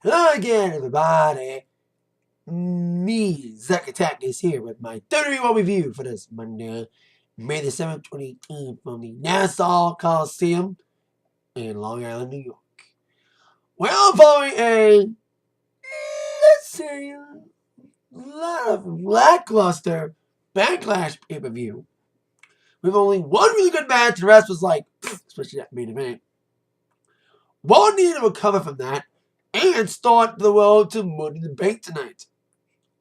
Hello again, everybody. Me, Zack Attack, is here with my WWE Raw review for this Monday, May the 7th, 2018, from the Nassau Coliseum in Long Island, New York. Well, following let's say, a lot of lackluster Backlash pay-per-view, with only one really good match, the rest was like, especially that main event. One needed to recover from that and start the road to Money in the Bank tonight.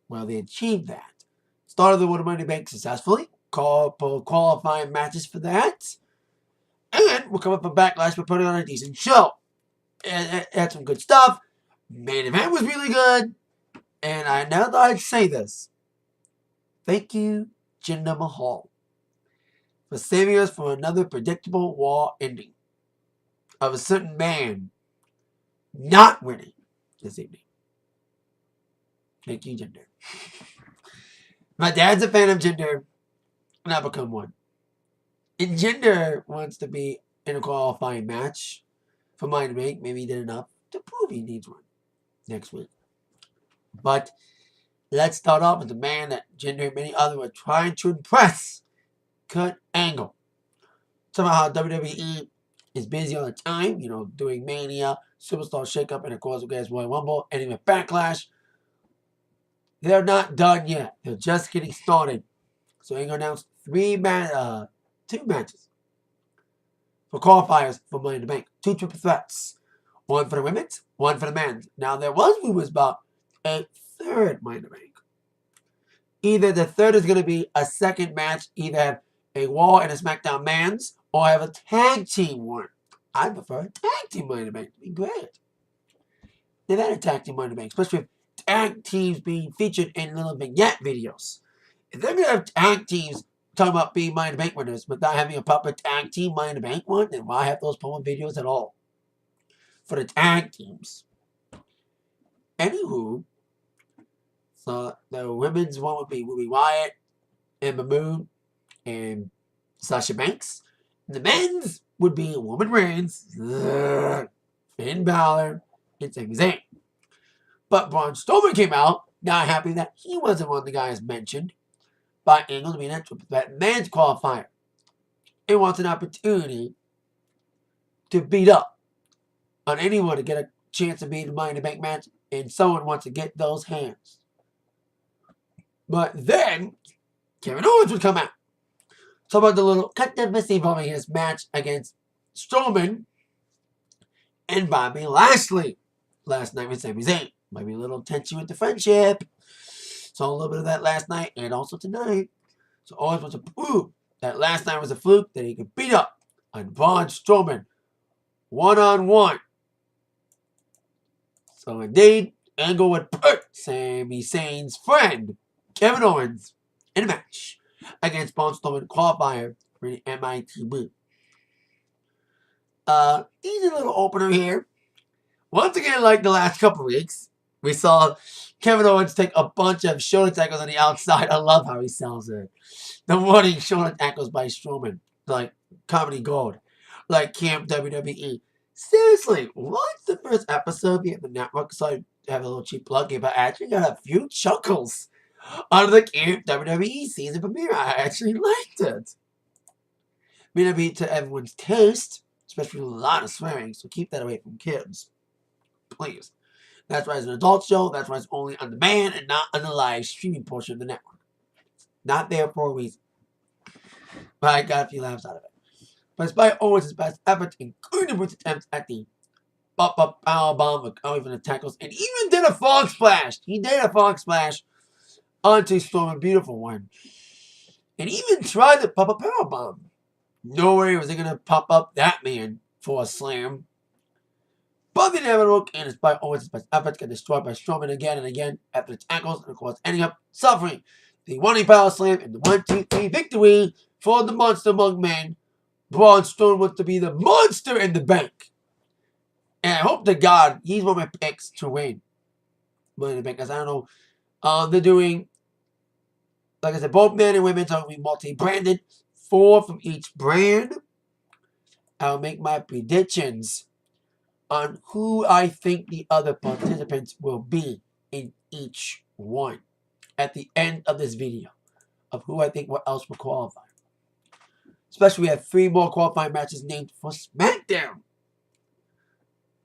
Well, they achieved that. Started the Money in the Bank successfully. Qualifying matches for that. And we'll come up with Backlash by putting on a decent show. It had some good stuff. Main event was really good. And I now thought I'd say this. Thank you, Jinder Mahal, for saving us from another predictable Raw ending of a certain man not winning this evening. Thank you, Jinder. My dad's a fan of Jinder, and I've become one. And Jinder wants to be in a qualifying match for Money in the Bank. Maybe he did enough to prove he needs one next week. But let's start off with the man that Jinder and many others were trying to impress, Kurt Angle. Somehow WWE is busy all the time, doing Mania, Superstar Shakeup, and of course, against Royal Rumble, and even Backlash. They're not done yet. They're just getting started. So they're going to announce two matches for qualifiers for Money in the Bank. Two triple threats. One for the women's, one for the men's. Now, there was rumors about a third Money in the Bank. Either the third is going to be a second match, either have a Raw and a SmackDown men's, or have a tag team one. I prefer a tag team Money in the Bank. It'd be great. They've had a tag team Money in the Bank, especially with tag teams being featured in little vignette videos. If they're going to have tag teams talking about being Money in the Bank winners, but not having a proper tag team Money in the Bank one, then why have those promo videos at all for the tag teams? Anywho, so the women's one would be Ruby Wyatt, Ember Moon, and Sasha Banks. And the men's would be Roman Reigns, Finn Balor, and Sami Zayn. But Braun Strowman came out, not happy that he wasn't one of the guys mentioned by Angle to be in that man's qualifier. And wants an opportunity to beat up on anyone to get a chance to be in the Money in the Bank match, and someone wants to get those hands. But then, Kevin Owens would come out. Talk about the little controversy involving his match against Strowman and Bobby Lashley last night with Sami Zayn. Might be a little tension with the friendship. Saw a little bit of that last night and also tonight. So Owens wants to prove that last night was a fluke, that he could beat up on Braun Strowman one-on-one. So indeed, Angle would put Sami Zayn's friend, Kevin Owens, in a match against Braun Strowman qualifier for the Mitb. Easy little opener here. Once again, like the last couple weeks, we saw Kevin Owens take a bunch of shoulder tackles on the outside. I love how he sells it. The running shoulder tackles by Strowman, like comedy gold, like Camp WWE. Seriously, what's the first episode here at the network? So I have a little cheap plug here, but I actually got a few chuckles out of the Camp WWE season premiere. I actually liked it. May not be to everyone's taste, especially with a lot of swearing, so keep that away from kids. Please. That's why it's an adult show. That's why it's only on demand and not on the live streaming portion of the network. Not there for a reason. But I got a few laughs out of it. But despite Owens' best efforts, including his attempts at the power bomb, even the tackles, and even did a frog splash. He did a frog splash onto Strowman, beautiful one. And even tried to pop a power bomb. No way was he going to pop up that man for a slam. But the inevitable, and despite Owens' best efforts, get destroyed by Strowman again and again after the tackles, and of course ending up suffering the running power slam and the 1-2-3 victory for the Monster Among Men. Braun Strowman wants to be the monster in the bank. And I hope to God he's one of my picks to win Money in the Bank, because I don't know. They're doing, like I said, both men and women are going to be multi-branded. 4 from each brand. I'll make my predictions on who I think the other participants will be in each one at the end of this video of who I think what else will qualify. Especially we have 3 more qualifying matches named for SmackDown.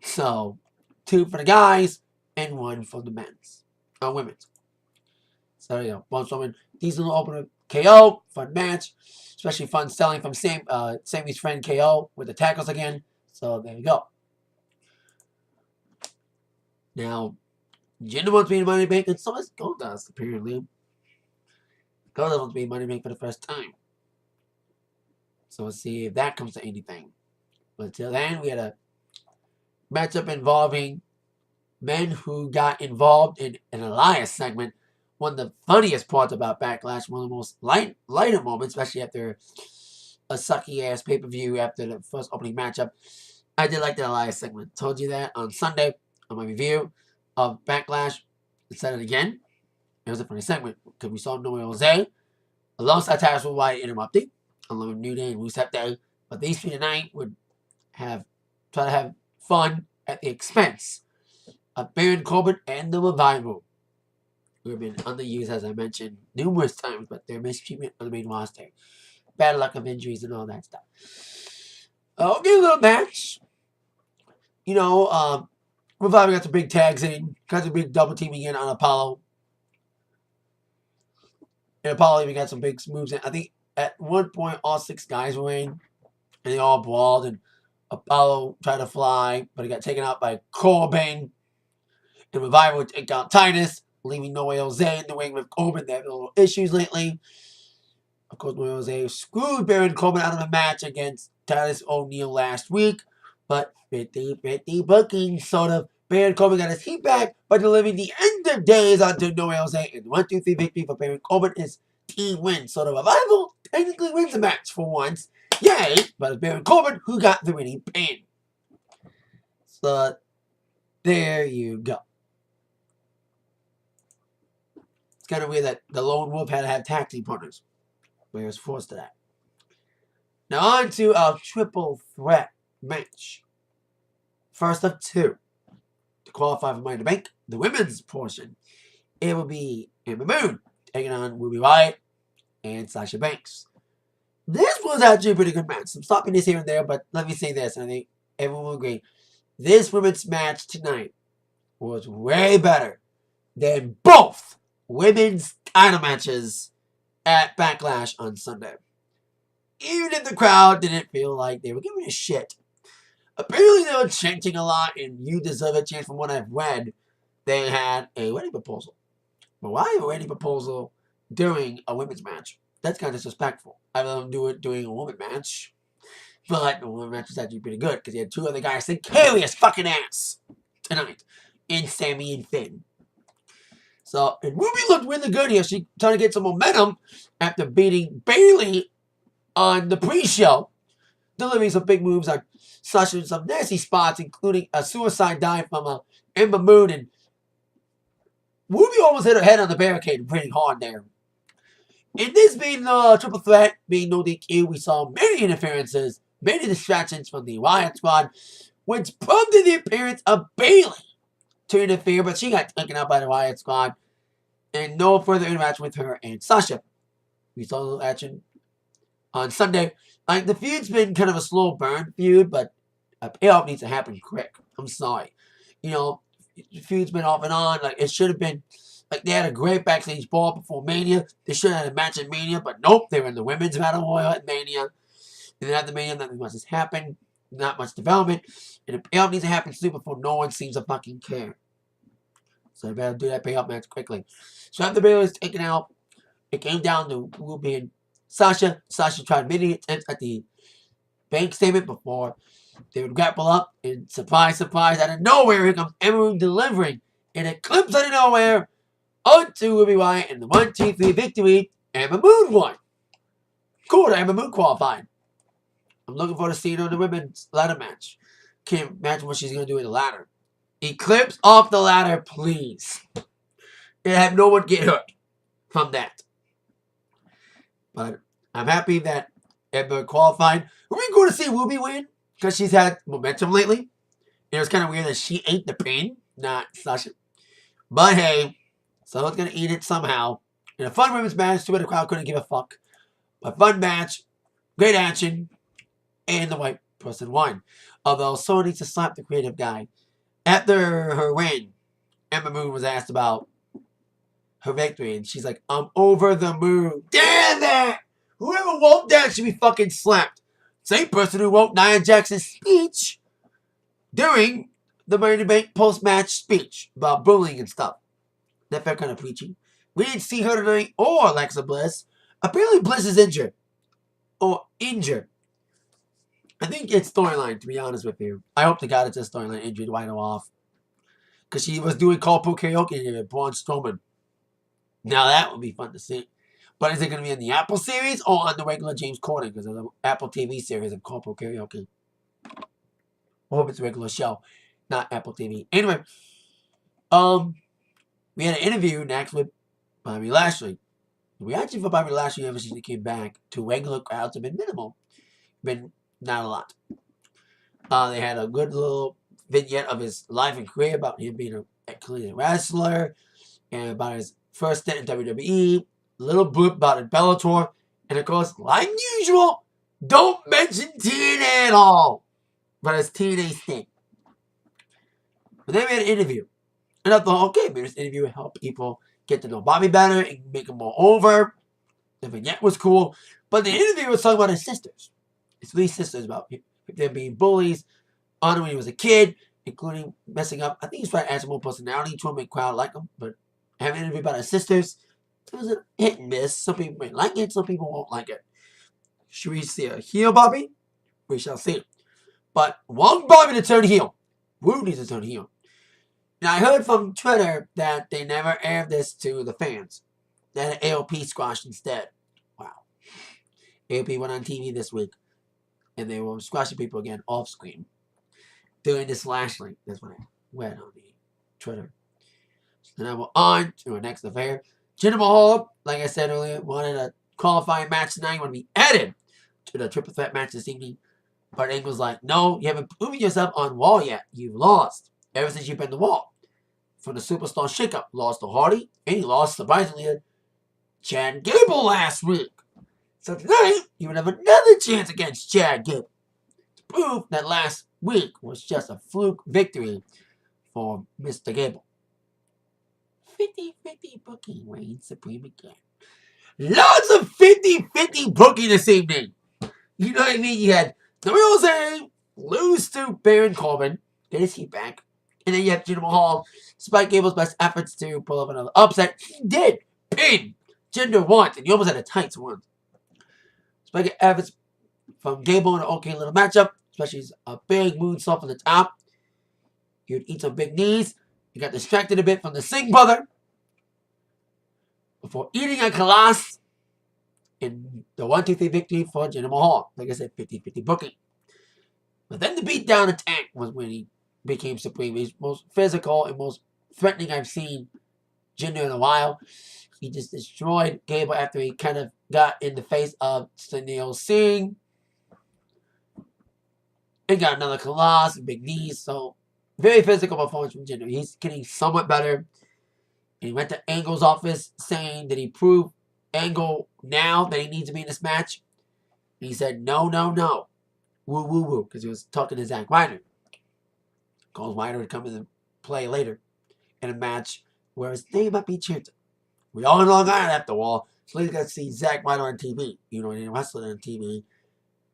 So 2 for the guys and 1 for the women's. So there you go. One woman, decent opener, KO, fun match, especially fun selling from Sammy's friend KO with the tackles again. So there you go. Now, Jinder wants to be in Money Bank, and so does Goldust, apparently. Goldust wants to be in Money Bank for the first time. So we'll see if that comes to anything. But until then, we had a matchup involving men who got involved in an Elias segment. One of the funniest parts about Backlash, one of the most lighter moments, especially after a sucky-ass pay-per-view after the first opening matchup. I did like the Elias segment. Told you that on Sunday on my review of Backlash. I said it again. It was a funny segment because we saw Noah Jose alongside Tyrus White interrupting, along with New Day and Rusev Day. But these 3 tonight would try to have fun at the expense of Baron Corbin and the Revival, who have been underused, as I mentioned, numerous times, but their mistreatment on the main roster. Bad luck of injuries and all that stuff. Okay, a little match. You know, Revival got some big tags in, got some big double teaming in on Apollo. And Apollo even got some big moves in. I think at one point all 6 guys were in, and they all brawled, and Apollo tried to fly, but he got taken out by Corbin. And Revival would take out Titus, leaving Noah Jose in the ring with Corbin. They have little issues lately. Of course, Noah Jose screwed Baron Corbin out of the match against Titus O'Neil last week. But 50-50 booking, sort of. Baron Corbin got his heat back by delivering the end of days onto Noah Jose. And 1-2-3 victory for Baron Corbin is team win. So the Revival technically wins the match for once. Yay! But it's Baron Corbin who got the winning pin. So there you go. It's kind of weird that the Lone Wolf had to have tag team partners, but he was forced to that. Now on to our triple threat match. First of 2 to qualify for Money in the Bank, the women's portion. It will be Ember Moon taking on Ruby Riott and Sasha Banks. This was actually a pretty good match. I'm stopping this here and there, but let me say this, and I think everyone will agree. This women's match tonight was way better than both women's title matches at Backlash on Sunday. Even if the crowd didn't feel like they were giving a shit. Apparently they were chanting a lot, and you deserve a chant from what I've read. They had a wedding proposal. But why a wedding proposal during a women's match? That's kind of disrespectful. I let them do it during a woman match. But the woman match was actually pretty good because you had 2 other guys that carry his fucking ass tonight in Sammy and Finn. So, and Ruby looked really good here. She trying to get some momentum after beating Bayley on the pre-show. Delivering some big moves on Sasha in some nasty spots, including a suicide dive from Ember Moon. And Ruby almost hit her head on the barricade pretty hard there. In this being triple threat, being no DQ, we saw many interferences, many distractions from the Riot Squad, which prompted the appearance of Bayley to interfere, but she got taken out by the Riot Squad, and no further interaction with her and Sasha. We saw a little action on Sunday. Like, the feud's been kind of a slow burn feud, but a payoff needs to happen quick. I'm sorry. You know, the feud's been off and on. Like, it should have been, like, they had a great backstage brawl before Mania. They should have had a match at Mania, but nope, they were in the women's battle royal at Mania. And then at the Mania, nothing much has happened. Not much development. And the payoff needs to happen soon before no one seems to fucking care. So they better do that payoff match quickly. So after Bayley was taken out, it came down to Ruby and Sasha. Sasha tried many attempts at the bank statement before they would grapple up. And surprise, surprise, out of nowhere, here comes Ember Moon delivering an eclipse out of nowhere onto Ruby Riott. And the 1-2-3 victory, Ember Moon won. Cool, Ember Moon qualified. I'm looking forward to seeing her in the women's ladder match. Can't imagine what she's going to do with the ladder. Eclipse off the ladder, please. And have no one get hurt from that. But I'm happy that Ember qualified. Are we going to see Ruby win? Because she's had momentum lately. It was kind of weird that she ate the pin, not Sasha. But hey, someone's gonna eat it somehow. In a fun women's match, too bad the crowd couldn't give a fuck. A fun match, great action, and the white person won. Although someone needs to slap the creative guy. After her win, Emma Moon was asked about her victory, and she's like, I'm over the moon. Damn that! Whoever wrote that should be fucking slapped. Same person who wrote Nia Jax's speech during the Money in the Bank post-match speech about bullying and stuff. That felt kind of preachy. We didn't see her tonight or Alexa Bliss. Apparently Bliss is injured. Or injured. I think it's storyline, to be honest with you. I hope to God it's a storyline injury to wind her off. Because she was doing carpool karaoke here with Braun Strowman. Now that would be fun to see. But is it going to be in the Apple series or on the regular James Corden? Because there's an Apple TV series of carpool karaoke. I hope it's a regular show, not Apple TV. Anyway, we had an interview next with Bobby Lashley. The reaction for Bobby Lashley ever since he came back to regular crowds have been minimal. Been not a lot. They had a good little vignette of his life and career about him being a clean wrestler and about his first stint in WWE. Little blip about it, Bellator, and of course, like usual, don't mention TNA at all. But it's TNA's thing. But then we had an interview. And I thought, okay, maybe this interview will help people get to know Bobby better and make him more over. The vignette was cool. But the interview was talking about his sisters. His three sisters, about them being bullies on him when he was a kid, including messing up. I think he's trying to add some more personality to him, make crowd like him. But having an interview about his sisters, it was a hit and miss. Some people may like it, some people won't like it. Should we see a heel Bobby? We shall see. But want Bobby to turn heel. Woo needs to turn heel. Now, I heard from Twitter that they never aired this to the fans. They had an AOP squash instead. Wow. AOP went on TV this week, and they were squashing people again off screen during this Lashley. That's what I read on the Twitter. So now we're on to our next affair. Jinder Mahal, like I said earlier, wanted a qualifying match tonight when we added to the triple threat match this evening. But Angle's like, no, you haven't proven yourself on Raw yet. You've lost ever since you've been to Raw. From the Superstar Shakeup, lost to Hardy, and he lost, surprisingly, to Chad Gable last week. So tonight, you would have another chance against Chad Gable to prove that last week was just a fluke victory for Mr. Gable. 50-50 booking reigns supreme again. Lots of 50-50 booking this evening. You know what I mean? You had the Rose lose to Baron Corbin, get his heat back. And then you have Jinder Mahal, despite Gable's best efforts to pull off another upset. He did pin Jinder once, and he almost had a tights once. Despite efforts from Gable in an okay little matchup, especially a big moonsault from the top. He would eat some big knees. He got distracted a bit from the Singh brother before eating a Colossus in the 1-2-3 victory for Jinder Mahal. Like I said, 50-50 booking. But then the beatdown attack was when he became supreme. He's most physical and most threatening I've seen Jinder in a while. He just destroyed Gable after he kind of got in the face of Sunil Singh. And got another Colossus and big knees. So, very physical performance from Jinder. He's getting somewhat better. And he went to Angle's office saying that he proved Angle now that he needs to be in this match. And he said, no, no, no. Woo, woo, woo. Because he was talking to Zack Ryder. Calls Ryder to come into play later in a match where his name might be chanted. We all in Long Island after all. So he's got to see Zack Ryder on TV. You know, he wrestled on TV.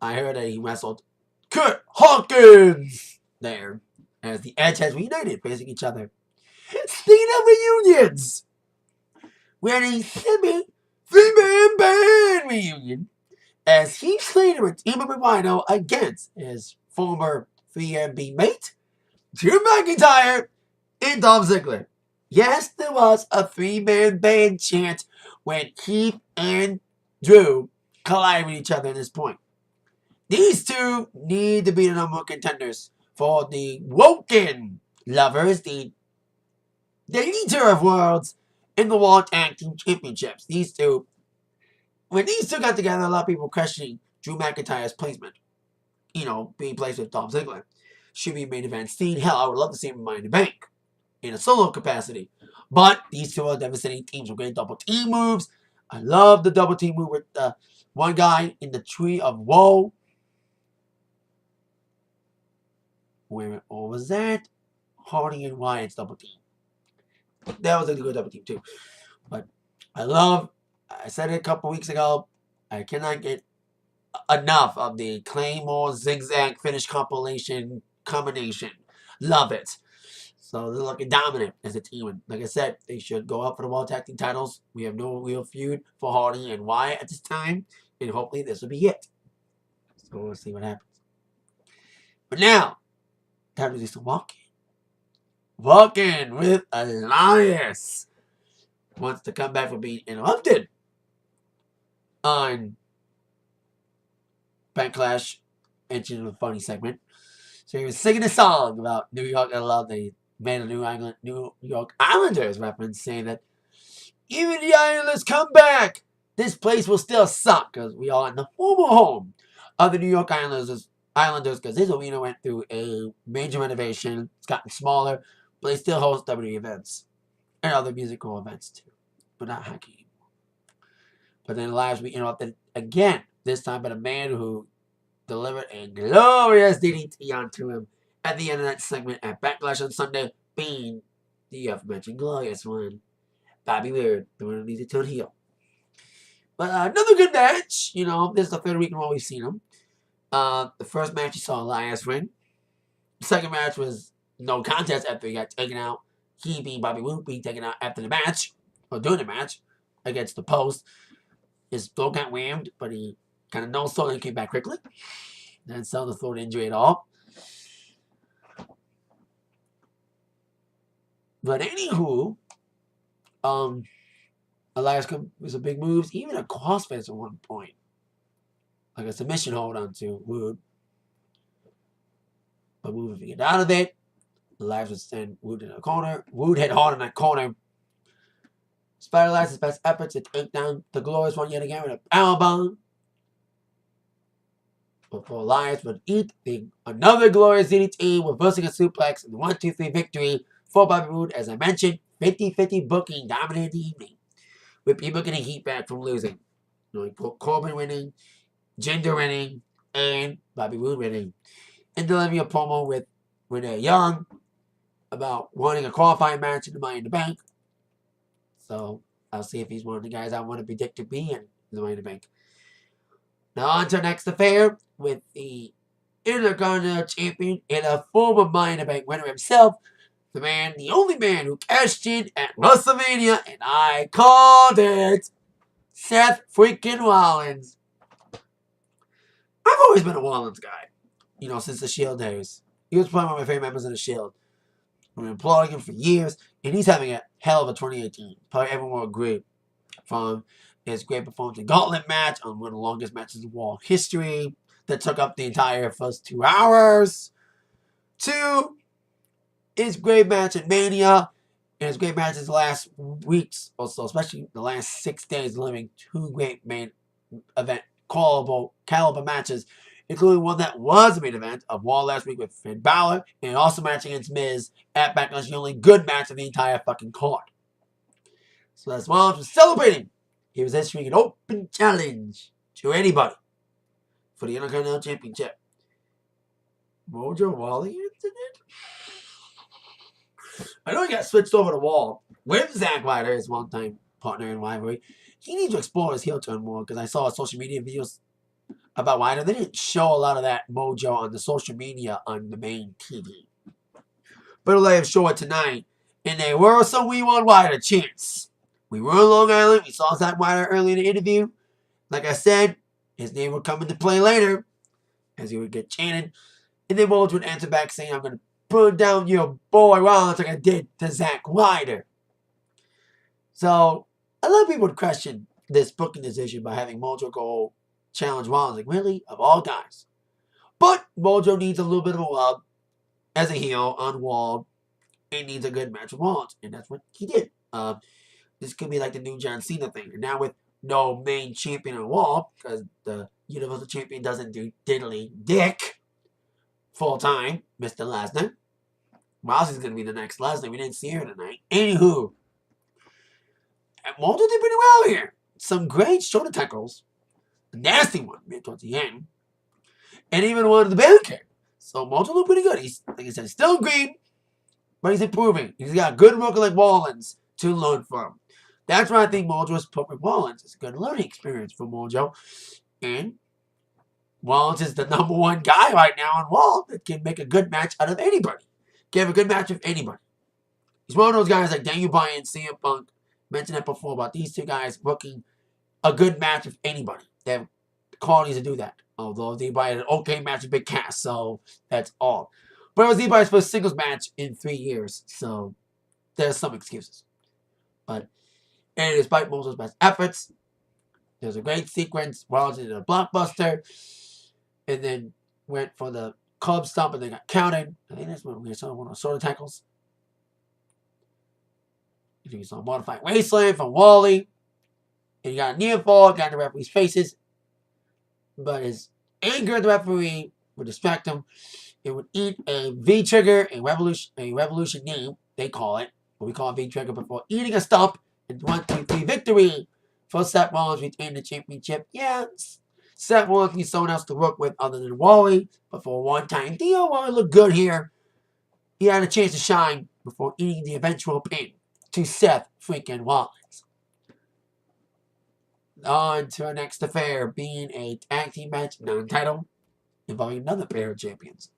I heard that he wrestled Kurt Hawkins there as the Edge has reunited, facing each other. Speaking of reunions, we had a three-man band reunion as Heath Slater and Team Rhino against his former 3MB mate, Drew McIntyre and Dolph Ziggler. Yes, there was a three-man band chant when Heath and Drew collided with each other at this point. These two need to be the number one contenders for the Woken Lovers, the leader of worlds in the World Tag Team Championships. These two, when these two got together, a lot of people questioning Drew McIntyre's placement. You know, being placed with Dolph Ziggler. should be main event scene. Hell, I would love to see him in Money in the Bank in a solo capacity. But these two are devastating teams with great double team moves. I love the double team move with one guy in the Tree of Woe. What was that? Hardy and Wyatt's double team. That was a good double team too. But I said it a couple weeks ago, I cannot get enough of the Claymore zigzag finish compilation combination. Love it. So they're looking dominant as a team. And like I said, they should go up for the World Tag Team titles. We have no real feud for Hardy and Wyatt at this time. And hopefully this will be it. So we'll see what happens. But now, time to do some walking. Walking with Elias. Wants to come back from being interrupted on Backlash, entering a funny segment. So he was singing a song about New York. I love the man of New York Islanders reference, saying that even the Islanders come back, this place will still suck because we are in the former home of the New York Islanders because this arena went through a major renovation. It's gotten smaller, but they still host WWE events and other musical events too, but not hockey anymore. But then Elias we interrupted again, this time by the man who delivered a glorious DDT onto him at the end of that segment at Backlash on Sunday, being the aforementioned glorious one, Bobby Roode, the one who needs to turn heel. But another good match. You know, this is the third week in a row we've seen him. The first match you saw Elias win. The second match was no contest after he got taken out. He being Bobby Roode being taken out after the match, or during the match, against the post. His throat got whammed, but he kind of no-sold and came back quickly. Didn't sell the throat injury at all. But anywho, Elias was a big moves, even a crossface at one point. Like a submission hold onto Roode. But Roode would get out of it. Elias would send Roode in the corner. Roode hit hard in that corner. Despite Elias' best efforts to take down the glorious one yet again with a powerbomb. Before Elias would eat another glorious DDT, reversing a suplex, and 1-2-3 victory for Bobby Roode. As I mentioned, 50-50 booking dominated the evening, with people getting heat back from losing. You know, Corbin winning, Jinder winning, and Bobby Roode winning. And delivering a promo with Renee Young about wanting a qualifying match in the Money in the Bank. So I'll see if he's one of the guys I want to predict to be in the Money in the Bank. Now on to our next affair with the Intercontinental Champion and a former Money in the Bank winner himself, the only man who cashed in at WrestleMania, and I called it, Seth freaking Rollins. I've always been a Rollins guy, you know, since the Shield days. He was probably one of my favorite members of the Shield. I've been applauding him for years, and he's having a hell of a 2018. Probably everyone will agree. From his great performance in Gauntlet match on one of the longest matches in Raw history that took up the entire first 2 hours, to his great match at Mania, and his great matches the last weeks also, especially the last 6 days, delivering 2 great main event caliber matches, including one that was a main event of Raw last week with Finn Balor, and also matching against Miz at Backlash, the only good match of the entire fucking card. So that's Rollins was celebrating. He was issuing an open challenge to anybody for the Intercontinental Championship. Mojo Rawley answered it? I know he got switched over to Wall with Zack Ryder, his one-time partner in rivalry. He needs to explore his heel turn more, because I saw social media videos about Ryder. They didn't show a lot of that mojo on the social media on the main TV. But let him show it tonight. And they were some We Want Ryder chants. We were in Long Island. We saw Zack Ryder early in the interview. Like I said, his name would come into play later, as he would get chanted. And then Mojo would answer back saying, I'm going to burn down your boy Rollins like I did to Zack Ryder. So, a lot of people would question this booking decision by having Mojo go challenge Rollins. Like, really? Of all guys. But Mojo needs a little bit of a rub as a heel on Wall. And needs a good match with Rollins. And that's what he did. This could be like the new John Cena thing. And now with no main champion on Raw, because the Universal Champion doesn't do diddly dick full time. Missed it last night. Rousey's going to be the next Lesnar. We didn't see her tonight. Anywho, Mojo did pretty well here. Some great shoulder tackles. A nasty one towards the end. And even one of the barricade. So Mojo looked pretty good. He's, like I said, still green, but he's improving. He's got a good worker like Rollins to learn from. That's why I think Mojo is put with Rollins. It's a good learning experience for Mojo. And Rollins is the #1 guy right now on Raw that can make a good match out of anybody. Can have a good match with anybody. He's one of those guys like Daniel Bryan, CM Punk. Mentioned that before about these two guys working a good match with anybody. They have the qualities to do that. Although they had an okay match with Big Cass, so that's all. But it was Levi's first singles match in 3 years, so there's some excuses. But and despite Mojo's best efforts, there's a great sequence. Rollins did a blockbuster, and then went for the club stomp, and they got counted. I think that's when we saw one of the shoulder tackles. You saw a modified wasteland from Wally. And you got a near fall, got in the referee's faces. But his anger at the referee would distract him. It would eat a V-trigger, a revolution name, they call it. But we call it V-trigger before eating a stomp. And 1, 2, 3 victory for Seth Rollins retaining the championship. Yeah, Seth Rollins needs someone else to work with other than Wally. But for a one-time deal, Wally looked good here. He had a chance to shine before eating the eventual pin to Seth freaking Rollins. On to our next affair, being a tag team match, non-title, involving another pair of champions.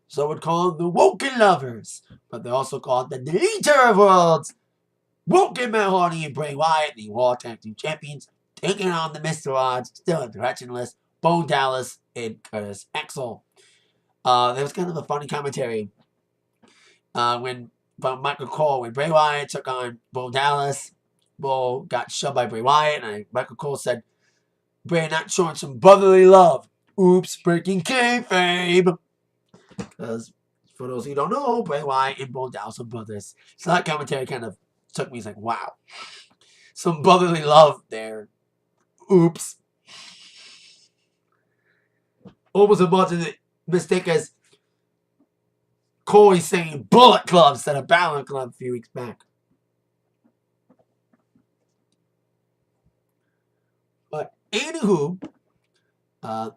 So we'd call them the Woken Lovers, but they're also called the Deleter of Worlds. Woken Matt Hardy and Bray Wyatt, the Raw Tag Team Champions, taking on the Mr. Odds, still directionless, Bo Dallas and Curtis Axel. There was kind of a funny commentary from Michael Cole when Bray Wyatt took on Bo Dallas. Bo got shoved by Bray Wyatt, and Michael Cole said, Bray not showing some brotherly love. Oops, breaking kayfabe. Because, for those who don't know, Bray Wyatt and Bo Dallas are brothers. So that commentary kind of took me, like, wow. Some brotherly love there. Oops. Almost as much as a mistake as Corey saying Bullet Club instead of Balor Club a few weeks back. But anywho,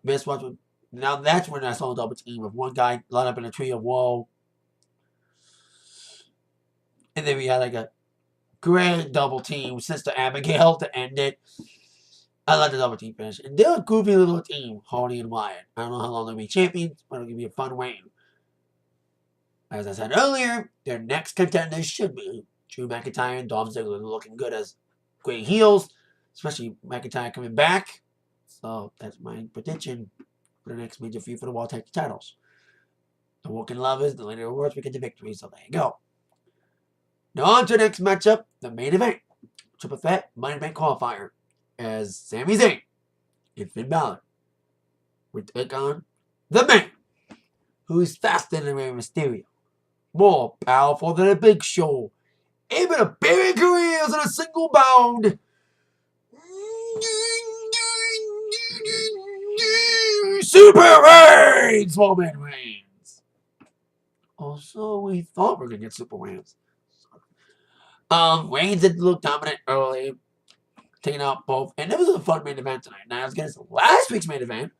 best watch. Now that's when I saw a double team of one guy lined up in a tree of woe, and then we had like a great double team, Sister Abigail to end it. I like the double team finish, and they're a goofy little team, Hardy and Wyatt. I don't know how long they'll be champions, but it'll be a fun reign. As I said earlier, their next contenders should be Drew McIntyre and Dolph Ziggler, looking good as great heels. Especially McIntyre coming back. So that's my prediction for the next major feud for the World Tag Team titles. The Woken Lovers, the Lady of Worlds, we get the victory. So there you go. Now on to the next matchup, the main event. Triple Threat Money Bank Qualifier. As Sami Zayn and Finn Balor would take on the man who's faster than Rey Mysterio. More powerful than a Big Show. Able to bury careers in a single bound. Super Reigns! Roman Reigns. Also, we thought we were going to get Super Reigns. Reigns did look dominant early, taking out both. And it was a fun main event tonight. Now, I was against last week's main event,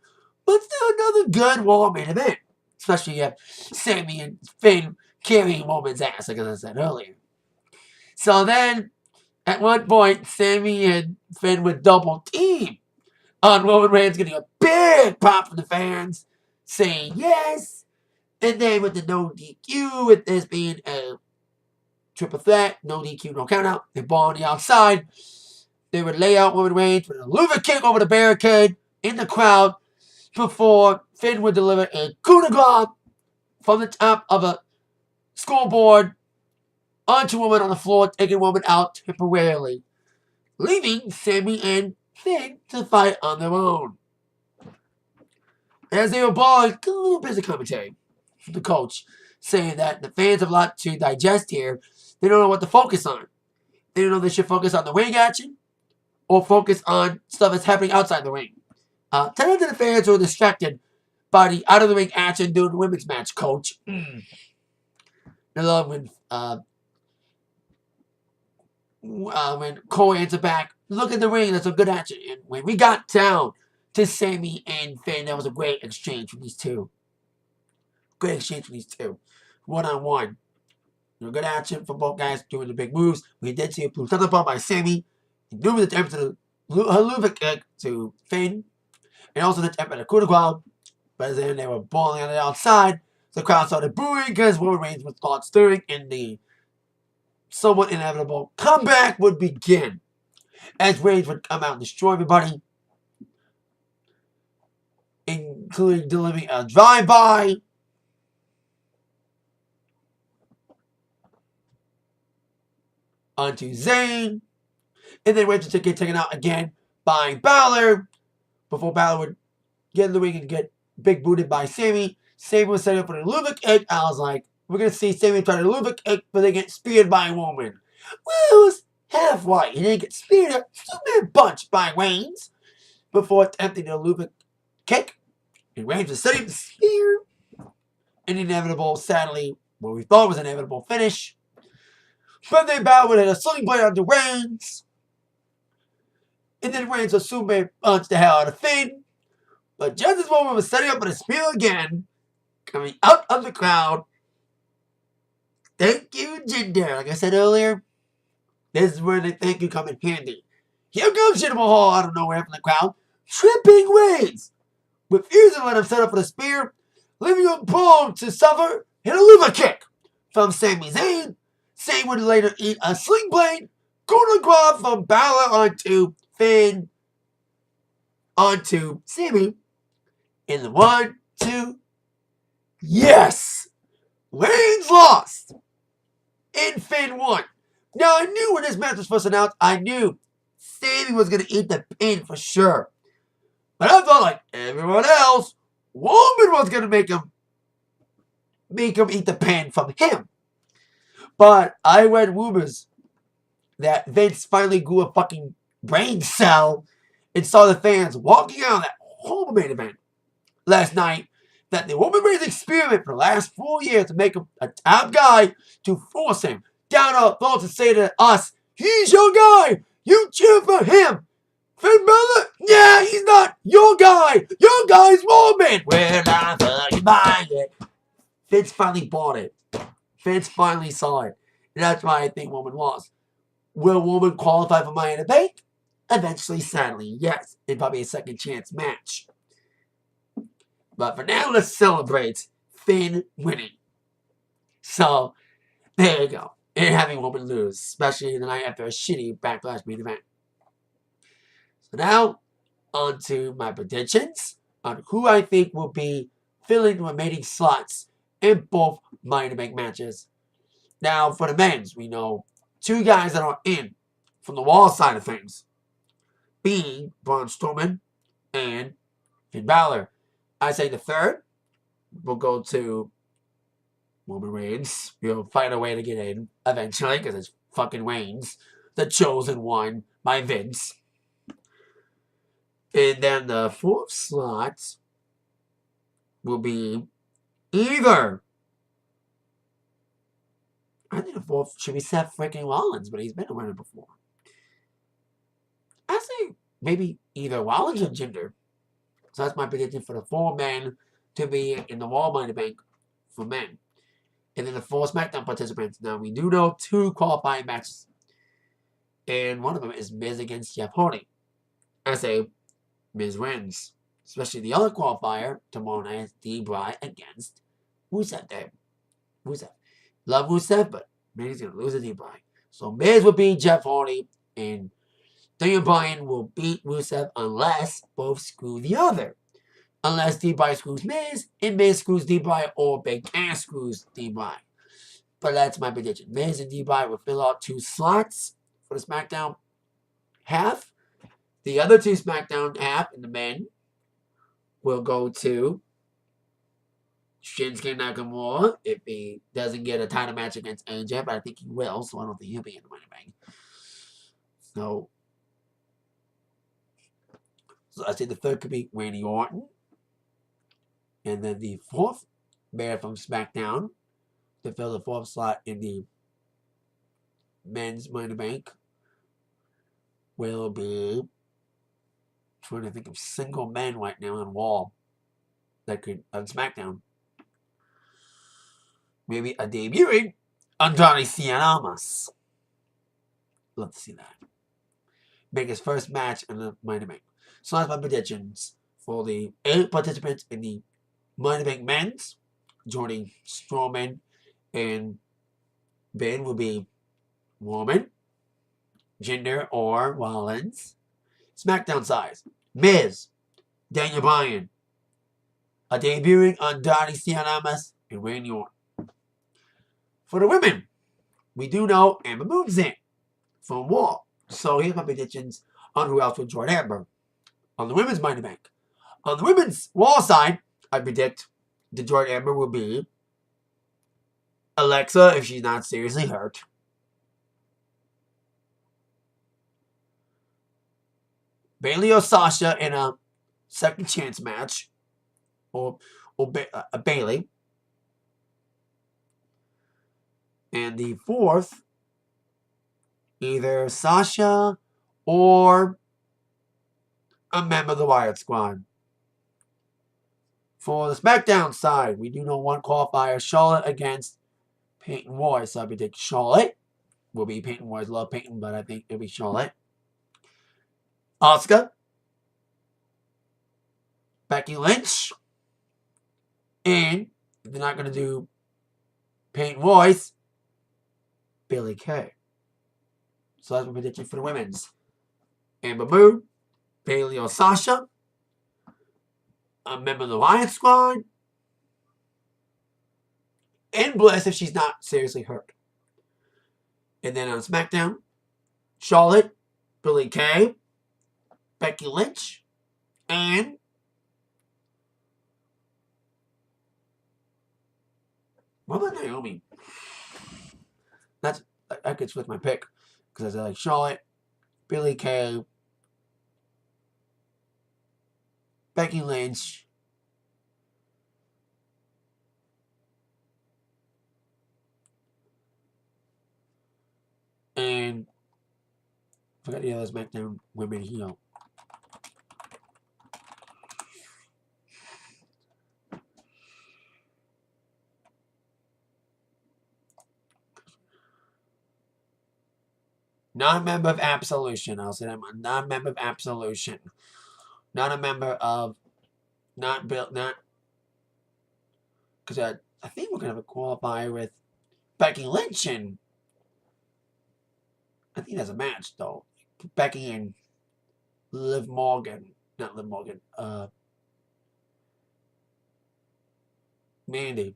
but still another good Raw main event. Especially you have Sami and Finn carrying Roman's ass, like I said earlier. So then, at one point, Sami and Finn would double team on Roman Reigns, getting a big pop from the fans, saying yes. And then with the no DQ, with this being a triple threat, no DQ, no countout, they ball on the outside. They would lay out Roman Reigns with a luva kick over the barricade in the crowd before Finn would deliver a coup de grace from the top of a scoreboard onto a woman on the floor, taking a woman out temporarily, leaving Sami and Finn to fight on their own. As they were balling, a little bit of commentary from the coach, saying that the fans have a lot to digest here. They don't know what to focus on. They don't know they should focus on the ring action or focus on stuff that's happening outside the ring. 10 of the fans were distracted by the out of the ring action during the women's match, coach. I love when Cole answered back, look at the ring, that's a good action. And when we got down to Sammy and Finn, that was a great exchange from these two. Great exchange from these two. One-on-one. Good action from both guys doing the big moves. We did see a blue thunder bomb by Sammy. Numerous attempts to Haluva kick to Finn. And also the attempt at a coup de grace. But then they were balling on the outside. The crowd started booing because Roman Reigns was caught stirring, and the somewhat inevitable comeback would begin. As Reigns would come out and destroy everybody, including delivering a drive-by onto Zayn. And then Reigns would get taken out again by Balor before Balor would get in the ring and get big booted by Sammy. Sammy was setting up for the Luva kick. I was like, we're going to see Sammy try the Luva kick, but they get speared by a woman. Well, it was half right. He didn't get speared up, Superman punched by Reigns before attempting the Luva kick. And Reigns was setting the spear. An inevitable, sadly, what we thought was an inevitable finish. But then Balor would hit a sling blade onto Reigns. And then Reigns would Superman punch the hell out of Finn. But just as Roman was setting up for the spear again, coming out of the crowd, thank you, Jinder. Like I said earlier, this is where the thank you come in handy. Here comes Jinder Mahal out of nowhere from the crowd, tripping Reigns, refusing to let him set up for the spear, leaving him prone to suffer, hit a Luva kick from Sami Zayn. Zayn would later eat a sling blade, coup de grace from Balor onto Finn, onto Sami. In the 1, 2, yes! Reigns lost! And Finn won. Now, I knew when this match was first announced, I knew Sami was going to eat the pin for sure. But I felt like everyone else, Roman was going to make him eat the pin from him. But I read rumors that Vince finally grew a fucking brain cell and saw the fans walking out of that whole main event last night that the Roman Reigns experiment for the last 4 years to make him a top guy, to force him down our throat to say to us, he's your guy, you cheer for him. Finn Balor, yeah, he's not your guy. Your guy's Roman. We're not fucking buying it. Vince finally bought it. Vince finally saw it. And that's why I think Roman lost. Will Roman qualify for Money in the Bank? Eventually, sadly, yes. In probably a second chance match. But for now, let's celebrate Finn winning. So, there you go. And having Roman lose, especially the night after a shitty Backlash main event. So now, on to my predictions on who I think will be filling the remaining slots in both Money in the Bank matches. Now, for the men's, we know 2 guys that are in from the Raw side of things, being Braun Strowman and Finn Balor. I say the third will go to Roman Reigns. He'll find a way to get in eventually because it's fucking Reigns, the chosen one by Vince. And then the 4th slot will be either, I think the 4th should be Seth freaking Rollins, but he's been a winner before. I say maybe either Rollins or Jinder. So that's my prediction for the 4 men to be in the Raw Money in the Bank for men. And then the 4 SmackDown participants. Now, we do know 2 qualifying matches. And one of them is Miz against Jeff Hardy. I say Miz wins. Especially the other qualifier tomorrow night is D-Bry against Rusev there. Rusev. Love Rusev, but Miz is going to lose to D-Bry. So Miz will beat Jeff Hardy, and Daniel Bryan will beat Rusev unless both screw the other. Unless D-Bry screws Miz, and Miz screws D-Bry, or Big Ass screws D-Bry. But that's my prediction. Miz and D-Bry will fill out 2 slots for the SmackDown half. The other 2 SmackDown half in the men will go to Shinsuke Nakamura if he doesn't get a title match against AJ, but I think he will, so I don't think he'll be in the Money in the Bank. So I say the third could be Randy Orton. And then the fourth man from SmackDown to fill the fourth slot in the men's Money in the Bank will be, trying to think of single men right now on Raw that could, on SmackDown. Maybe a debuting Andrade Cien Almas. Love to see that. Make his first match in the Money in the Bank. So that's my predictions for the 8 participants in the Money in the Bank men's. Joining Strowman and Ben will be Roman, Jinder, or Rollins. SmackDown size: Miz, Daniel Bryan, a debuting Andrade Cien Almas, and Randy Orton. For the women, we do know Amber Moon's in from Raw. So here's my predictions on who else will join Amber. On the women's Money in the Bank. On the women's Raw side, I predict the join Amber will be Alexa if she's not seriously hurt. Bayley or Sasha in a second chance match. Or Bayley. And the fourth, either Sasha or a member of the Wyatt Squad. For the SmackDown side, we do know one qualifier, Charlotte against Peyton Royce. So I predict Charlotte will be Peyton Royce. Love Peyton, but I think it'll be Charlotte. Asuka, Becky Lynch, and if they're not going to do Peyton Royce, Billie Kay. So that's my prediction for the women's. Amber Moon, Bayley or Sasha, a member of the Wyatt Squad, and Bliss if she's not seriously hurt. And then on SmackDown, Charlotte, Billie Kay, Becky Lynch, and what about Naomi? I could switch my pick because I like Charlotte, Billie Kay, Becky Lynch, and I forgot the other SmackDown women here. Non-member of Absolution. I'll say I'm a non-member of Absolution. Not a member of, not because I think we're going to have a qualifier with Becky Lynch and, I think there's a match though. Becky and Liv Morgan. Not Liv Morgan. Mandy.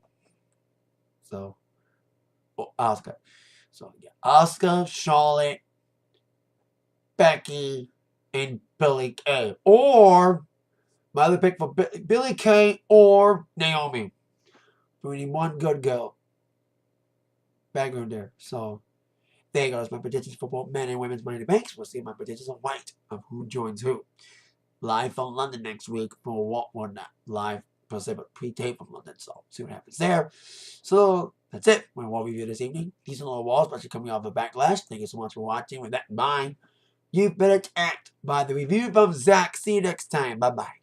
So, Asuka. So, yeah. Asuka, Charlotte, Becky, and Billie Kay. Or, my other pick for Billie Kay or Naomi. We need one good girl. Background there. So, there you go. That's my predictions for both men and women's Money in the Banks. We'll see my predictions on white of who joins who. Live from London next week for what one not live per se, but pre-tape from London. So see what happens there. So that's it. My Raw review this evening. Decent little Raw, especially coming off of Backlash. Thank you so much for watching. With that in mind, you've been attacked by the review from Zach. See you next time. Bye bye.